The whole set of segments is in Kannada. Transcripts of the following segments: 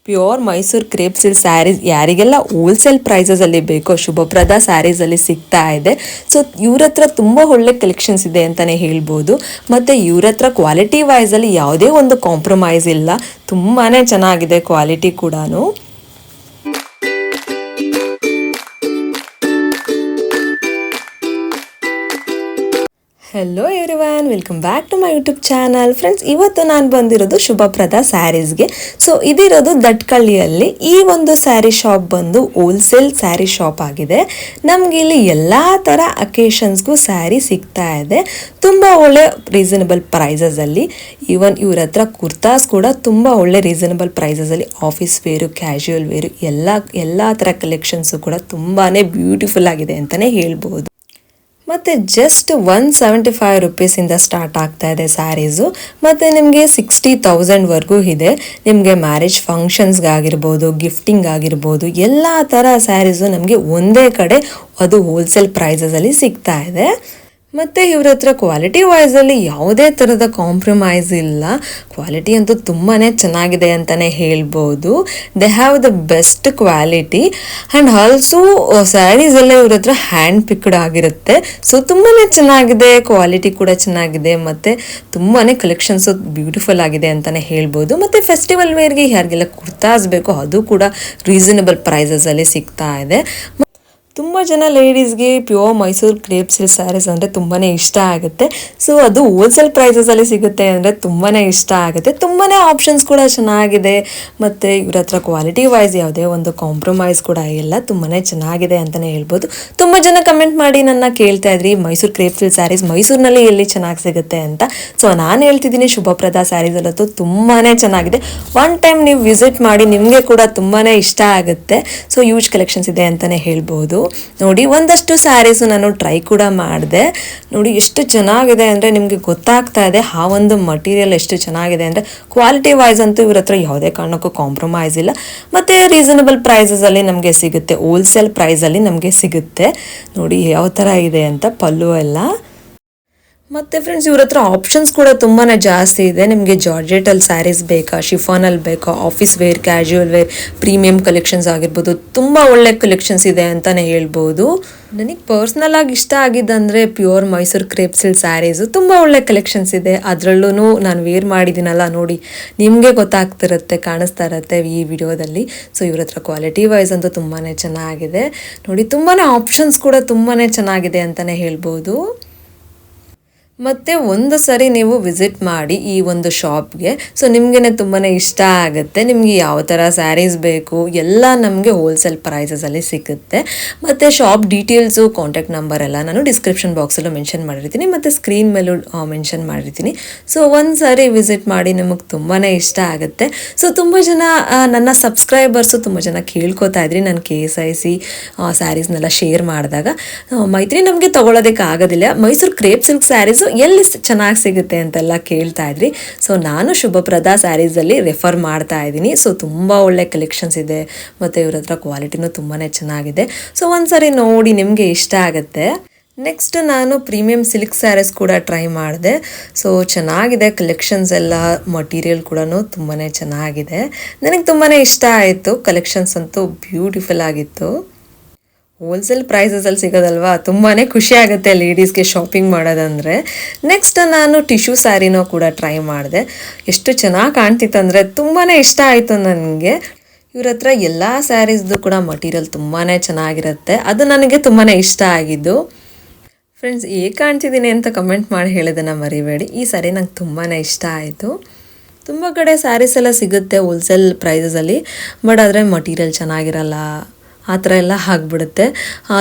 Pure Mysuru crepe silk sarees ಯಾರಿಗೆಲ್ಲ ಹೋಲ್ಸೇಲ್ ಪ್ರೈಸಸಲ್ಲಿ ಬೇಕೋ ಶುಭಪ್ರದ ಸ್ಯಾರೀಸಲ್ಲಿ ಸಿಗ್ತಾ ಇದೆ. ಸೊ ಇವ್ರ ಹತ್ರ ತುಂಬ ಒಳ್ಳೆ ಕಲೆಕ್ಷನ್ಸ್ ಇದೆ ಅಂತಲೇ ಹೇಳ್ಬೋದು. ಮತ್ತು ಇವ್ರ ಹತ್ರ ಕ್ವಾಲಿಟಿ ವೈಸಲ್ಲಿ ಯಾವುದೇ ಒಂದು ಕಾಂಪ್ರಮೈಸ್ ಇಲ್ಲ, ತುಂಬಾ ಚೆನ್ನಾಗಿದೆ ಕ್ವಾಲಿಟಿ ಕೂಡ. Hello everyone, welcome back to my YouTube channel. Friends, ಇವತ್ತು ನಾನು ಬಂದಿರೋದು ಶುಭಪ್ರದ ಸ್ಯಾರೀಸ್ಗೆ. ಸೊ ಇದಿರೋದು ದಟ್ಕಳ್ಳಿಯಲ್ಲಿ. ಈ ಒಂದು ಸ್ಯಾರಿ ಶಾಪ್ ಬಂದು ಹೋಲ್ಸೇಲ್ ಸ್ಯಾರಿ ಶಾಪ್ ಆಗಿದೆ. ನಮಗೆ ಇಲ್ಲಿ ಎಲ್ಲ ಥರ ಅಕೇಶನ್ಸ್ಗೂ ಸ್ಯಾರಿ ಸಿಗ್ತಾ ಇದೆ, ತುಂಬ ಒಳ್ಳೆ ರೀಸನಬಲ್ ಪ್ರೈಸಸಲ್ಲಿ. ಈವನ್ ಇವ್ರ ಹತ್ರ ಕುರ್ತಾಸ್ ಕೂಡ ತುಂಬ ಒಳ್ಳೆ ರೀಸನಬಲ್ ಪ್ರೈಸಸಲ್ಲಿ ಆಫೀಸ್ ವೇರು, ಕ್ಯಾಶುವಲ್ ವೇರು ಎಲ್ಲ ಥರ ಕಲೆಕ್ಷನ್ಸು ಕೂಡ ತುಂಬಾ ಬ್ಯೂಟಿಫುಲ್ ಆಗಿದೆ ಅಂತಲೇ ಹೇಳ್ಬೋದು. ಮತ್ತು ಜಸ್ಟ್ 175 ರುಪೀಸಿಂದ ಸ್ಟಾರ್ಟ್ ಆಗ್ತಾ ಇದೆ ಸ್ಯಾರೀಸು. ಮತ್ತು ನಿಮಗೆ 60,000ವರೆಗೂ ಇದೆ. ನಿಮಗೆ ಮ್ಯಾರೇಜ್ ಫಂಕ್ಷನ್ಸ್ಗಾಗಿರ್ಬೋದು, ಗಿಫ್ಟಿಂಗ್ ಆಗಿರ್ಬೋದು, ಎಲ್ಲ ಥರ ಸ್ಯಾರೀಸು ನಮಗೆ ಒಂದೇ ಕಡೆ ಅದು ಹೋಲ್ಸೇಲ್ ಪ್ರೈಸಸಲ್ಲಿ ಸಿಗ್ತಾ ಇದೆ. ಮತ್ತು ಇವ್ರ ಹತ್ರ ಕ್ವಾಲಿಟಿ ವೈಸಲ್ಲಿ ಯಾವುದೇ ಥರದ ಕಾಂಪ್ರಮೈಸ್ ಇಲ್ಲ. ಕ್ವಾಲಿಟಿ ಅಂತೂ ತುಂಬಾ ಚೆನ್ನಾಗಿದೆ ಅಂತಲೇ ಹೇಳ್ಬೋದು. They have the best quality and also ಸ್ಯಾರೀಸೆಲ್ಲ ಇವ್ರ ಹತ್ರ ಹ್ಯಾಂಡ್ ಪಿಕ್ಡ್ ಆಗಿರುತ್ತೆ. ಸೊ ತುಂಬಾ ಚೆನ್ನಾಗಿದೆ, ಕ್ವಾಲಿಟಿ ಕೂಡ ಚೆನ್ನಾಗಿದೆ, ಮತ್ತು ತುಂಬಾ ಕಲೆಕ್ಷನ್ಸು ಬ್ಯೂಟಿಫುಲ್ ಆಗಿದೆ ಅಂತಲೇ ಹೇಳ್ಬೋದು. ಮತ್ತು ಫೆಸ್ಟಿವಲ್ ವೇರ್ಗೆ ಯಾರಿಗೆಲ್ಲ ಕುರ್ತಾಸ್ ಬೇಕೋ ಅದು ಕೂಡ ರೀಸನಬಲ್ ಪ್ರೈಸಸಲ್ಲಿ ಸಿಗ್ತಾ ಇದೆ. ತುಂಬ ಜನ ಲೇಡೀಸ್ಗೆ pure Mysuru crepe silk saris ಅಂದರೆ ತುಂಬಾ ಇಷ್ಟ ಆಗುತ್ತೆ. ಸೊ ಅದು ಹೋಲ್ಸೇಲ್ ಪ್ರೈಸಸಲ್ಲಿ ಸಿಗುತ್ತೆ ಅಂದರೆ ತುಂಬಾ ಇಷ್ಟ ಆಗುತ್ತೆ. ತುಂಬಾ ಆಪ್ಷನ್ಸ್ ಕೂಡ ಚೆನ್ನಾಗಿದೆ. ಮತ್ತು ಇವ್ರ ಹತ್ರ ಕ್ವಾಲಿಟಿ ವೈಸ್ ಯಾವುದೇ ಒಂದು ಕಾಂಪ್ರಮೈಸ್ ಕೂಡ ಇಲ್ಲ, ತುಂಬಾ ಚೆನ್ನಾಗಿದೆ ಅಂತಲೇ ಹೇಳ್ಬೋದು. ತುಂಬ ಜನ ಕಮೆಂಟ್ ಮಾಡಿ ನನ್ನ ಕೇಳ್ತಾ ಇದ್ರಿ ಮೈಸೂರು ಕ್ರೇಪ್ ಸಿಲ್ಕ್ ಸ್ಯಾರೀಸ್ ಮೈಸೂರಿನಲ್ಲಿ ಎಲ್ಲಿ ಚೆನ್ನಾಗಿ ಸಿಗುತ್ತೆ ಅಂತ. ಸೊ ನಾನು ಹೇಳ್ತಿದ್ದೀನಿ ಶುಭಪ್ರದ ಸ್ಯಾರೀಸಲ್ಲಂತೂ ತುಂಬಾ ಚೆನ್ನಾಗಿದೆ. ಒನ್ ಟೈಮ್ ನೀವು ವಿಸಿಟ್ ಮಾಡಿ, ನಿಮಗೆ ಕೂಡ ತುಂಬಾ ಇಷ್ಟ ಆಗುತ್ತೆ. ಸೊ ಯೂಜ್ ಕಲೆಕ್ಷನ್ಸ್ ಇದೆ ಅಂತಲೇ ಹೇಳ್ಬೋದು. ನೋಡಿ, ಒಂದಷ್ಟು ಸ್ಯಾರೀಸು ನಾನು ಟ್ರೈ ಕೂಡ ಮಾಡಿದೆ. ನೋಡಿ ಎಷ್ಟು ಚೆನ್ನಾಗಿದೆ ಅಂದರೆ ನಿಮಗೆ ಗೊತ್ತಾಗ್ತಾ ಇದೆ ಆ ಒಂದು ಮಟೀರಿಯಲ್ ಎಷ್ಟು ಚೆನ್ನಾಗಿದೆ ಅಂದರೆ. ಕ್ವಾಲಿಟಿ ವೈಸ್ ಅಂತೂ ಇವ್ರ ಹತ್ರ ಯಾವುದೇ ಕಾರಣಕ್ಕೂ ಕಾಂಪ್ರಮೈಸ್ ಇಲ್ಲ. ಮತ್ತು ರೀಸನಬಲ್ ಪ್ರೈಸಸಲ್ಲಿ ನಮಗೆ ಸಿಗುತ್ತೆ, ಹೋಲ್ಸೇಲ್ ಪ್ರೈಸಲ್ಲಿ ನಮಗೆ ಸಿಗುತ್ತೆ. ನೋಡಿ ಯಾವ ಥರ ಇದೆ ಅಂತ ಪಲ್ಲು ಎಲ್ಲ. ಮತ್ತು ಫ್ರೆಂಡ್ಸ್, ಇವ್ರ ಹತ್ರ ಆಪ್ಷನ್ಸ್ ಕೂಡ ತುಂಬಾ ಜಾಸ್ತಿ ಇದೆ. ನಿಮಗೆ ಜಾರ್ಜೆಟಲ್ಲಿ ಸ್ಯಾರೀಸ್ ಬೇಕಾ, ಶಿಫಾನಲ್ಲಿ ಬೇಕಾ, office wear, casual wear, premium collections ಆಗಿರ್ಬೋದು, ತುಂಬ ಒಳ್ಳೆ ಕಲೆಕ್ಷನ್ಸ್ ಇದೆ ಅಂತಲೇ ಹೇಳ್ಬೋದು. ನನಗೆ ಪರ್ಸ್ನಲ್ ಆಗಿ ಇಷ್ಟ ಆಗಿದ್ದಂದರೆ pure Mysuru crepe silk saris. ತುಂಬ ಒಳ್ಳೆ ಕಲೆಕ್ಷನ್ಸ್ ಇದೆ. ಅದರಲ್ಲೂ ನಾನು ವೇರ್ ಮಾಡಿದ್ದೀನಲ್ಲ, ನೋಡಿ ನಿಮಗೆ ಗೊತ್ತಾಗ್ತಿರುತ್ತೆ, ಕಾಣಿಸ್ತಾ ಇರುತ್ತೆ ಈ ವಿಡಿಯೋದಲ್ಲಿ. ಸೊ ಇವ್ರ ಹತ್ರ ಕ್ವಾಲಿಟಿ ವೈಸ್ ಅಂತೂ ತುಂಬಾ ಚೆನ್ನಾಗಿದೆ. ನೋಡಿ ತುಂಬಾ ಆಪ್ಷನ್ಸ್ ಕೂಡ ತುಂಬಾ ಚೆನ್ನಾಗಿದೆ ಅಂತಲೇ ಹೇಳ್ಬೋದು. ಮತ್ತು ಒಂದು ಸರಿ ನೀವು ವಿಸಿಟ್ ಮಾಡಿ ಈ ಒಂದು ಶಾಪ್ಗೆ. ಸೊ ನಿಮಗೇ ತುಂಬಾ ಇಷ್ಟ ಆಗುತ್ತೆ. ನಿಮಗೆ ಯಾವ ಥರ ಸ್ಯಾರೀಸ್ ಬೇಕು ಎಲ್ಲ ನಮಗೆ ಹೋಲ್ಸೇಲ್ ಪ್ರೈಸಸಲ್ಲಿ ಸಿಗುತ್ತೆ. ಮತ್ತು ಶಾಪ್ ಡೀಟೇಲ್ಸು, ಕಾಂಟ್ಯಾಕ್ಟ್ ನಂಬರ್ ಎಲ್ಲ ನಾನು ಡಿಸ್ಕ್ರಿಪ್ಷನ್ ಬಾಕ್ಸಲ್ಲೂ ಮೆನ್ಷನ್ ಮಾಡಿರ್ತೀನಿ, ಮತ್ತು ಸ್ಕ್ರೀನ್ ಮೇಲೂ ಮೆನ್ಷನ್ ಮಾಡಿರ್ತೀನಿ. ಸೊ ಒಂದು ಸಾರಿ ವಿಸಿಟ್ ಮಾಡಿ, ನಿಮಗೆ ತುಂಬಾ ಇಷ್ಟ ಆಗುತ್ತೆ. ಸೊ ತುಂಬ ಜನ ನನ್ನ ಸಬ್ಸ್ಕ್ರೈಬರ್ಸು ತುಂಬ ಜನ ಕೇಳ್ಕೊತಾ ಇದ್ರಿ ನಾನು KSIC ಸ್ಯಾರೀಸ್ನೆಲ್ಲ ಶೇರ್ ಮಾಡಿದಾಗ, ಮೈತ್ರಿ ನಮಗೆ ತೊಗೊಳೋದಕ್ಕೆ ಆಗೋದಿಲ್ಲ, ಮೈಸೂರು ಕ್ರೇಪ್ ಸಿಲ್ಕ್ ಸ್ಯಾರೀಸು ಎಲ್ಲಿ ಚೆನ್ನಾಗಿ ಸಿಗುತ್ತೆ ಅಂತೆಲ್ಲ ಕೇಳ್ತಾ ಇದ್ರಿ. ಸೊ ನಾನು ಶುಭಪ್ರದ ಸ್ಯಾರೀಸಲ್ಲಿ ರೆಫರ್ ಮಾಡ್ತಾ ಇದ್ದೀನಿ. ಸೊ ತುಂಬ ಒಳ್ಳೆ ಕಲೆಕ್ಷನ್ಸ್ ಇದೆ, ಮತ್ತು ಇವ್ರ ಹತ್ರ ಕ್ವಾಲಿಟಿನೂ ತುಂಬಾ ಚೆನ್ನಾಗಿದೆ. ಸೊ ಒಂದ್ಸರಿ ನೋಡಿ, ನಿಮಗೆ ಇಷ್ಟ ಆಗುತ್ತೆ. ನೆಕ್ಸ್ಟ್ ನಾನು ಪ್ರೀಮಿಯಂ ಸಿಲ್ಕ್ ಸ್ಯಾರೀಸ್ ಕೂಡ ಟ್ರೈ ಮಾಡಿದೆ. ಸೊ ಚೆನ್ನಾಗಿದೆ ಕಲೆಕ್ಷನ್ಸ್ ಎಲ್ಲ, ಮಟೀರಿಯಲ್ ಕೂಡ ತುಂಬಾ ಚೆನ್ನಾಗಿದೆ. ನನಗೆ ತುಂಬಾ ಇಷ್ಟ ಆಯಿತು. ಕಲೆಕ್ಷನ್ಸ್ ಅಂತೂ ಬ್ಯೂಟಿಫುಲ್ ಆಗಿತ್ತು. ಹೋಲ್ಸೇಲ್ ಪ್ರೈಸಸಲ್ಲಿ ಸಿಗೋದಲ್ವಾ, ತುಂಬಾ ಖುಷಿ ಆಗುತ್ತೆ ಲೇಡೀಸ್ಗೆ ಶಾಪಿಂಗ್ ಮಾಡೋದಂದರೆ. ನೆಕ್ಸ್ಟ್ ನಾನು ಟಿಶ್ಯೂ ಸ್ಯಾರಿನೂ ಕೂಡ ಟ್ರೈ ಮಾಡಿದೆ. ಎಷ್ಟು ಚೆನ್ನಾಗಿ ಕಾಣ್ತಿತ್ತು ಅಂದರೆ ತುಂಬಾ ಇಷ್ಟ ಆಯಿತು ನನಗೆ. ಇವ್ರ ಹತ್ರ ಎಲ್ಲ ಸ್ಯಾರೀಸ್ದು ಕೂಡ ಮಟೀರಿಯಲ್ ತುಂಬಾ ಚೆನ್ನಾಗಿರುತ್ತೆ. ಅದು ನನಗೆ ತುಂಬಾ ಇಷ್ಟ ಆಗಿದ್ದು. ಫ್ರೆಂಡ್ಸ್, ಹೇಗೆ ಕಾಣ್ತಿದ್ದೀನಿ ಅಂತ ಕಮೆಂಟ್ ಮಾಡಿ ಹೇಳೋದನ್ನು ಮರಿಬೇಡಿ. ಈ ಸ್ಯಾರಿ ನಂಗೆ ತುಂಬಾ ಇಷ್ಟ ಆಯಿತು. ತುಂಬ ಕಡೆ ಸ್ಯಾರೀಸ್ ಎಲ್ಲ ಸಿಗುತ್ತೆ ಹೋಲ್ಸೇಲ್ ಪ್ರೈಸಸಲ್ಲಿ, ಬಟ್ ಆದರೆ ಮಟೀರಿಯಲ್ ಚೆನ್ನಾಗಿರಲ್ಲ, ಆ ಥರ ಎಲ್ಲ ಆಗಿಬಿಡುತ್ತೆ.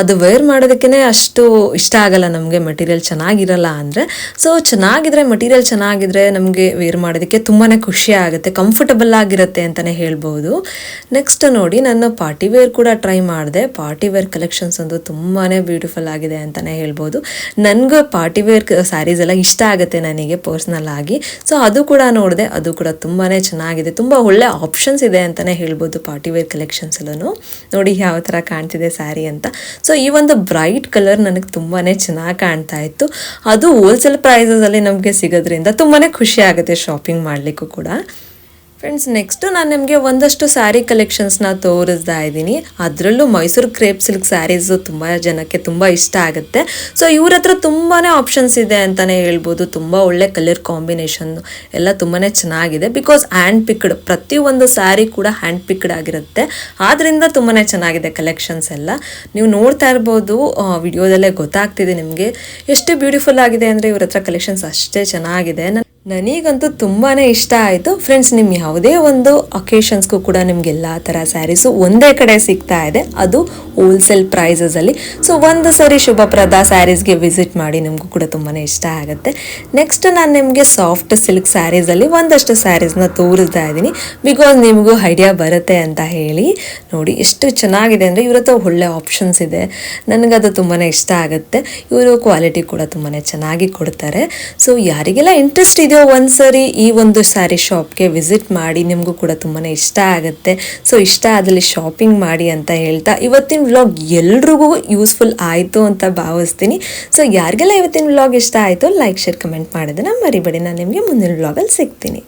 ಅದು ವೇರ್ ಮಾಡೋದಕ್ಕೇ ಅಷ್ಟು ಇಷ್ಟ ಆಗಲ್ಲ ನಮಗೆ, ಮೆಟೀರಿಯಲ್ ಚೆನ್ನಾಗಿರಲ್ಲ ಅಂದರೆ. ಸೊ ಚೆನ್ನಾಗಿದ್ರೆ, ಮಟೀರಿಯಲ್ ಚೆನ್ನಾಗಿದ್ರೆ ನಮಗೆ ವೇರ್ ಮಾಡೋದಕ್ಕೆ ತುಂಬಾ ಖುಷಿ ಆಗುತ್ತೆ, ಕಂಫರ್ಟಬಲ್ ಆಗಿರುತ್ತೆ ಅಂತಲೇ ಹೇಳ್ಬೋದು. ನೆಕ್ಸ್ಟ್ ನೋಡಿ, ನಾನು ಪಾರ್ಟಿ ವೇರ್ ಕೂಡ ಟ್ರೈ ಮಾಡಿದೆ. ಪಾರ್ಟಿ ವೇರ್ ಕಲೆಕ್ಷನ್ಸ್ ಅಂತೂ ತುಂಬಾ ಬ್ಯೂಟಿಫುಲ್ ಆಗಿದೆ ಅಂತಲೇ ಹೇಳ್ಬೋದು. ನನಗೂ ಪಾರ್ಟಿ ವೇರ್ ಸ್ಯಾರೀಸ್ ಎಲ್ಲ ಇಷ್ಟ ಆಗುತ್ತೆ ನನಗೆ ಪರ್ಸ್ನಲ್ ಆಗಿ. ಸೊ ಅದು ಕೂಡ ನೋಡಿದೆ, ಅದು ಕೂಡ ತುಂಬಾ ಚೆನ್ನಾಗಿದೆ. ತುಂಬ ಒಳ್ಳೆ ಆಪ್ಷನ್ಸ್ ಇದೆ ಅಂತಲೇ ಹೇಳ್ಬೋದು ಪಾರ್ಟಿ ವೇರ್ ಕಲೆಕ್ಷನ್ಸಲ್ಲೂ. ನೋಡಿ ಯಾವ ಥರ ಕಾಣ್ತಿದೆ ಸ್ಯಾರಿ ಅಂತ. ಸೊ ಈ ಒಂದು ಬ್ರೈಟ್ ಕಲರ್ ನನಗೆ ತುಂಬಾ ಚೆನ್ನಾಗಿ ಕಾಣ್ತಾ ಇತ್ತು. ಅದು ಹೋಲ್ಸೇಲ್ ಪ್ರೈಸಸಲ್ಲಿ ನಮಗೆ ಸಿಗೋದ್ರಿಂದ ತುಂಬಾ ಖುಷಿ ಆಗುತ್ತೆ ಶಾಪಿಂಗ್ ಮಾಡಲಿಕ್ಕೂ ಕೂಡ. ಫ್ರೆಂಡ್ಸ್ ನೆಕ್ಸ್ಟ್ ನಾನು ನಿಮಗೆ ಒಂದಷ್ಟು ಸ್ಯಾರಿ ಕಲೆಕ್ಷನ್ಸ್ನ ತೋರಿಸ್ತಾ ಇದ್ದೀನಿ. ಅದರಲ್ಲೂ ಮೈಸೂರು ಕ್ರೇಪ್ ಸಿಲ್ಕ್ ಸ್ಯಾರೀಸು ತುಂಬ ಜನಕ್ಕೆ ತುಂಬ ಇಷ್ಟ ಆಗುತ್ತೆ. ಸೊ ಇವ್ರ ಹತ್ರ ತುಂಬಾ ಆಪ್ಷನ್ಸ್ ಇದೆ ಅಂತಲೇ ಹೇಳ್ಬೋದು. ತುಂಬ ಒಳ್ಳೆ ಕಲರ್ ಕಾಂಬಿನೇಷನ್ ಎಲ್ಲ ತುಂಬಾ ಚೆನ್ನಾಗಿದೆ. ಬಿಕಾಸ್ ಹ್ಯಾಂಡ್ ಪಿಕ್ಡ್ ಪ್ರತಿಯೊಂದು ಸ್ಯಾರಿ ಕೂಡ ಹ್ಯಾಂಡ್ ಪಿಕ್ಡ್ ಆಗಿರುತ್ತೆ. ಆದ್ದರಿಂದ ತುಂಬಾ ಚೆನ್ನಾಗಿದೆ ಕಲೆಕ್ಷನ್ಸ್ ಎಲ್ಲ. ನೀವು ನೋಡ್ತಾ ಇರ್ಬೋದು, ವಿಡಿಯೋದಲ್ಲೇ ಗೊತ್ತಾಗ್ತಿದೆ ನಿಮಗೆ ಎಷ್ಟು ಬ್ಯೂಟಿಫುಲ್ ಆಗಿದೆ ಅಂದರೆ ಇವ್ರ ಹತ್ರ ಕಲೆಕ್ಷನ್ಸ್ ಅಷ್ಟೇ ಚೆನ್ನಾಗಿದೆ. ನನಗಂತೂ ತುಂಬಾ ಇಷ್ಟ ಆಯಿತು. ಫ್ರೆಂಡ್ಸ್, ನಿಮ್ಮ ಯಾವುದೇ ಒಂದು ಅಕೇಶನ್ಸ್ಗೂ ಕೂಡ ನಿಮ್ಗೆ ಎಲ್ಲ ಥರ ಸ್ಯಾರೀಸು ಒಂದೇ ಕಡೆ ಸಿಗ್ತಾ ಇದೆ, ಅದು ಹೋಲ್ಸೇಲ್ ಪ್ರೈಸಸಲ್ಲಿ. ಸೊ ಒಂದು ಸರಿ ಶುಭಪ್ರದ ಸ್ಯಾರೀಸ್ಗೆ ವಿಸಿಟ್ ಮಾಡಿ, ನಿಮಗೂ ಕೂಡ ತುಂಬಾ ಇಷ್ಟ ಆಗುತ್ತೆ. ನೆಕ್ಸ್ಟ್ ನಾನು ನಿಮಗೆ ಸಾಫ್ಟ್ ಸಿಲ್ಕ್ ಸ್ಯಾರೀಸಲ್ಲಿ ಒಂದಷ್ಟು ಸ್ಯಾರೀಸ್ನ ತೋರಿಸ್ತಾ ಇದ್ದೀನಿ, ಬಿಕಾಸ್ ನಿಮಗೂ ಐಡಿಯಾ ಬರುತ್ತೆ ಅಂತ ಹೇಳಿ. ನೋಡಿ ಎಷ್ಟು ಚೆನ್ನಾಗಿದೆ ಅಂದರೆ ಇವ್ರ ಹತ್ರ ಒಳ್ಳೆ ಆಪ್ಷನ್ಸ್ ಇದೆ. ನನಗದು ತುಂಬಾ ಇಷ್ಟ ಆಗುತ್ತೆ. ಇವರು ಕ್ವಾಲಿಟಿ ಕೂಡ ತುಂಬಾ ಚೆನ್ನಾಗಿ ಕೊಡ್ತಾರೆ. ಸೊ ಯಾರಿಗೆಲ್ಲ ಇಂಟ್ರೆಸ್ಟ್ ಇದೆಯೋ ಒಂದ್ಸರಿ ಈ ಒಂದು ಸ್ಯಾರಿ ಶಾಪ್ಗೆ ವಿಸಿಟ್ ಮಾಡಿ, ನಿಮಗೂ ಕೂಡ ತುಂಬಾ ಇಷ್ಟ ಆಗುತ್ತೆ. ಸೊ ಇಷ್ಟ ಆದಲ್ಲಿ ಶಾಪಿಂಗ್ ಮಾಡಿ ಅಂತ ಹೇಳ್ತಾ ಇವತ್ತಿನ ವ್ಲಾಗ್ ಎಲ್ರಿಗೂ ಯೂಸ್ಫುಲ್ ಆಯಿತು ಅಂತ ಭಾವಿಸ್ತೀನಿ. ಸೊ ಯಾರಿಗೆಲ್ಲ ಇವತ್ತಿನ ವ್ಲಾಗ್ ಇಷ್ಟ ಆಯಿತು ಲೈಕ್ ಶೇರ್ ಕಮೆಂಟ್ ಮಾಡೋದನ್ನ ಮರಿಬೇಡಿ. ನಾನು ನಿಮಗೆ ಮುಂದಿನ ವ್ಲಾಗಲ್ಲಿ ಸಿಗ್ತೀನಿ.